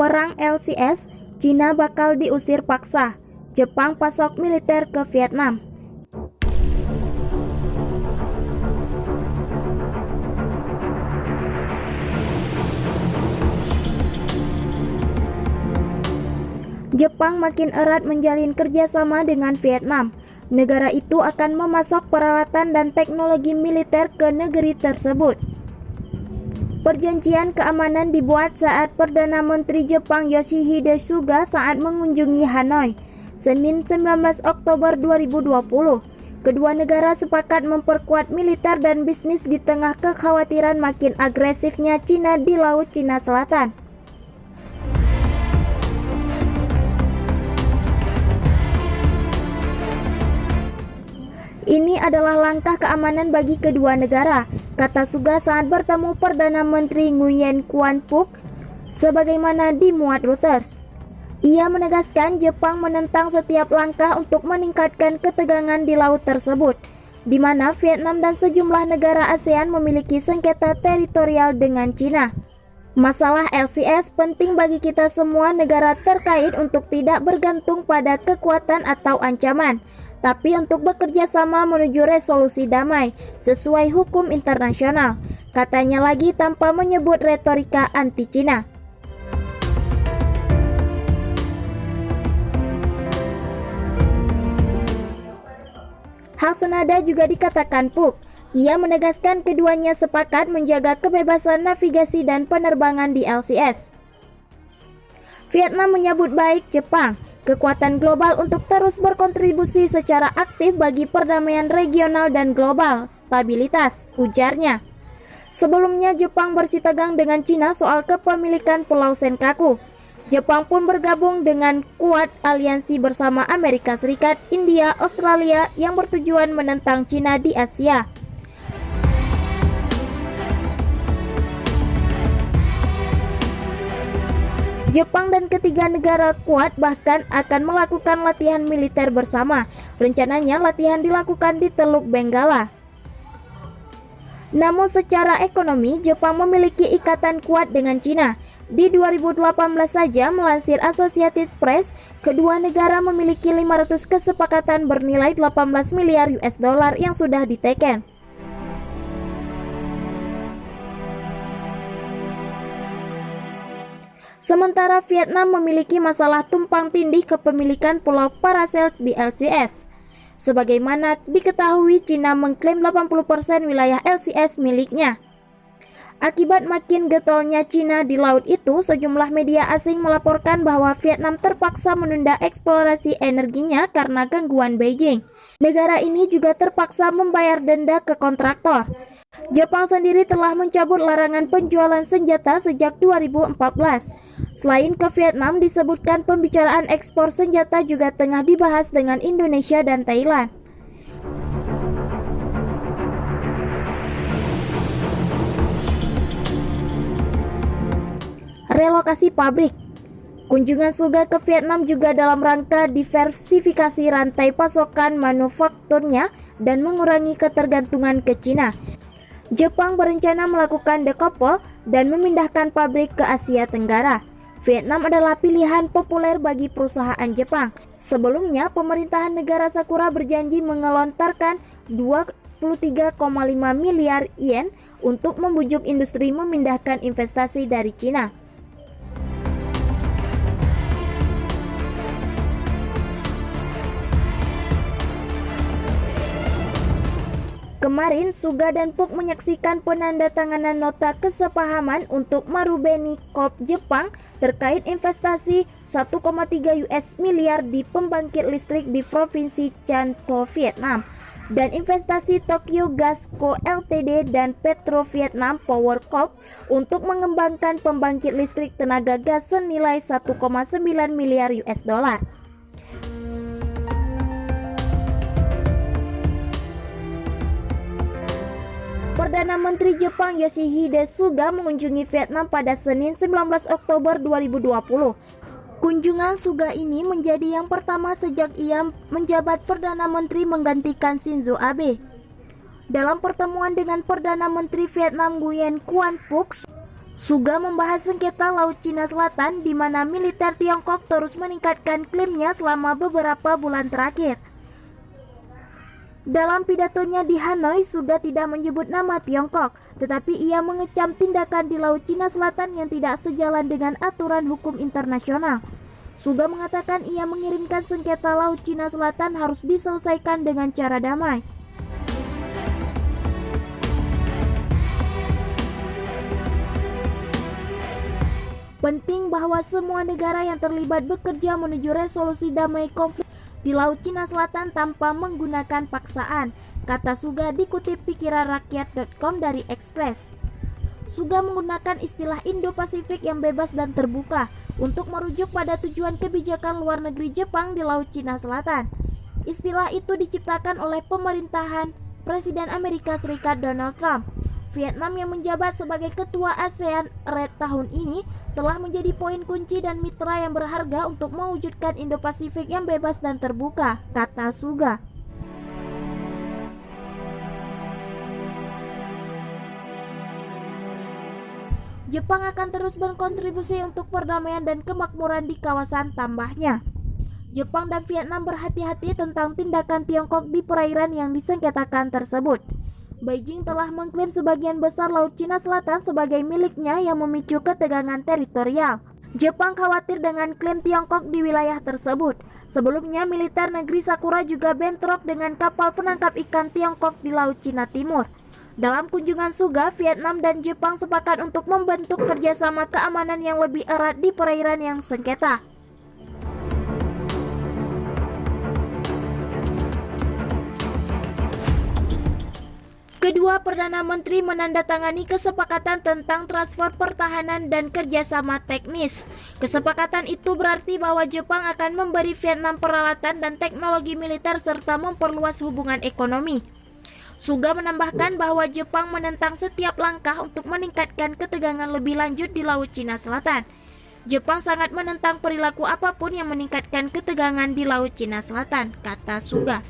Perang LCS, Cina bakal diusir paksa. Jepang pasok militer ke Vietnam. Jepang makin erat menjalin kerjasama dengan Vietnam. Negara itu akan memasok peralatan dan teknologi militer ke negeri tersebut. Perjanjian keamanan dibuat saat Perdana Menteri Jepang Yoshihide Suga saat mengunjungi Hanoi, Senin 19 Oktober 2020. Kedua negara sepakat memperkuat militer dan bisnis di tengah kekhawatiran makin agresifnya Cina di Laut Cina Selatan. Ini adalah langkah keamanan bagi kedua negara, kata Suga saat bertemu Perdana Menteri Nguyen Xuan Phuc, sebagaimana dimuat Reuters. Ia menegaskan Jepang menentang setiap langkah untuk meningkatkan ketegangan di laut tersebut, di mana Vietnam dan sejumlah negara ASEAN memiliki sengketa teritorial dengan Cina. Masalah LCS penting bagi kita semua negara terkait untuk tidak bergantung pada kekuatan atau ancaman, tapi untuk bekerja sama menuju resolusi damai sesuai hukum internasional, katanya lagi tanpa menyebut retorika anti-Cina. Hal senada juga dikatakan Phuc. Ia menegaskan keduanya sepakat menjaga kebebasan navigasi dan penerbangan di LCS. Vietnam menyambut baik Jepang, kekuatan global untuk terus berkontribusi secara aktif bagi perdamaian regional dan global stabilitas, ujarnya. Sebelumnya Jepang bersitegang dengan Cina soal kepemilikan Pulau Senkaku. Jepang pun bergabung dengan Quad aliansi bersama Amerika Serikat, India, Australia yang bertujuan menentang Cina di Asia. Jepang dan ketiga negara Quad bahkan akan melakukan latihan militer bersama. Rencananya latihan dilakukan di Teluk Benggala. Namun secara ekonomi, Jepang memiliki ikatan kuat dengan Cina. Di 2018 saja, melansir Associated Press, kedua negara memiliki 500 kesepakatan bernilai 18 miliar US dollar yang sudah diteken. Sementara Vietnam memiliki masalah tumpang tindih kepemilikan Pulau Paracels di LCS. Sebagaimana diketahui, Cina mengklaim 80% wilayah LCS miliknya. Akibat makin getolnya Cina di laut itu, sejumlah media asing melaporkan bahwa Vietnam terpaksa menunda eksplorasi energinya karena gangguan Beijing. Negara ini juga terpaksa membayar denda ke kontraktor. Jepang sendiri telah mencabut larangan penjualan senjata sejak 2014. Selain ke Vietnam, disebutkan pembicaraan ekspor senjata juga tengah dibahas dengan Indonesia dan Thailand. Relokasi pabrik. Kunjungan Suga ke Vietnam juga dalam rangka diversifikasi rantai pasokan manufakturnya dan mengurangi ketergantungan ke Cina. Jepang berencana melakukan decouple dan memindahkan pabrik ke Asia Tenggara. Vietnam adalah pilihan populer bagi perusahaan Jepang. Sebelumnya, pemerintahan negara Sakura berjanji mengelontarkan 23,5 miliar yen untuk membujuk industri memindahkan investasi dari Cina. Kemarin, Suga dan Phuc menyaksikan penandatanganan nota kesepahaman untuk Marubeni Corp Jepang terkait investasi 1,3 US miliar di pembangkit listrik di Provinsi Chanto, Vietnam, dan investasi Tokyo Gas Co Ltd dan Petro Vietnam Power Corp untuk mengembangkan pembangkit listrik tenaga gas senilai 1,9 miliar US dollar. Perdana Menteri Jepang Yoshihide Suga mengunjungi Vietnam pada Senin 19 Oktober 2020. Kunjungan Suga ini menjadi yang pertama sejak ia menjabat Perdana Menteri menggantikan Shinzo Abe. Dalam pertemuan dengan Perdana Menteri Vietnam Nguyen Quan Phuc, Suga membahas sengketa Laut Cina Selatan di mana militer Tiongkok terus meningkatkan klaimnya selama beberapa bulan terakhir. Dalam pidatonya di Hanoi, Suga tidak menyebut nama Tiongkok, tetapi ia mengecam tindakan di Laut Cina Selatan yang tidak sejalan dengan aturan hukum internasional. Suga mengatakan ia mengirimkan sengketa Laut Cina Selatan harus diselesaikan dengan cara damai. Penting bahwa semua negara yang terlibat bekerja menuju resolusi damai konflik di Laut Cina Selatan tanpa menggunakan paksaan, kata Suga dikutip pikiranrakyat.com dari Express. Suga menggunakan istilah Indo-Pasifik yang bebas dan terbuka untuk merujuk pada tujuan kebijakan luar negeri Jepang di Laut Cina Selatan. Istilah itu diciptakan oleh pemerintahan Presiden Amerika Serikat Donald Trump. Vietnam yang menjabat sebagai ketua ASEAN Red tahun ini telah menjadi poin kunci dan mitra yang berharga untuk mewujudkan Indo-Pasifik yang bebas dan terbuka, kata Suga. Jepang akan terus berkontribusi untuk perdamaian dan kemakmuran di kawasan, tambahnya. Jepang dan Vietnam berhati-hati tentang tindakan Tiongkok di perairan yang disengketakan tersebut. Beijing telah mengklaim sebagian besar Laut Cina Selatan sebagai miliknya yang memicu ketegangan teritorial. Jepang khawatir dengan klaim Tiongkok di wilayah tersebut. Sebelumnya, militer negeri Sakura juga bentrok dengan kapal penangkap ikan Tiongkok di Laut Cina Timur. Dalam kunjungan Suga, Vietnam dan Jepang sepakat untuk membentuk kerjasama keamanan yang lebih erat di perairan yang sengketa. Kedua Perdana Menteri menandatangani kesepakatan tentang transfer pertahanan dan kerjasama teknis. Kesepakatan itu berarti bahwa Jepang akan memberi Vietnam peralatan dan teknologi militer serta memperluas hubungan ekonomi. Suga menambahkan bahwa Jepang menentang setiap langkah untuk meningkatkan ketegangan lebih lanjut di Laut Cina Selatan. Jepang sangat menentang perilaku apapun yang meningkatkan ketegangan di Laut Cina Selatan, kata Suga.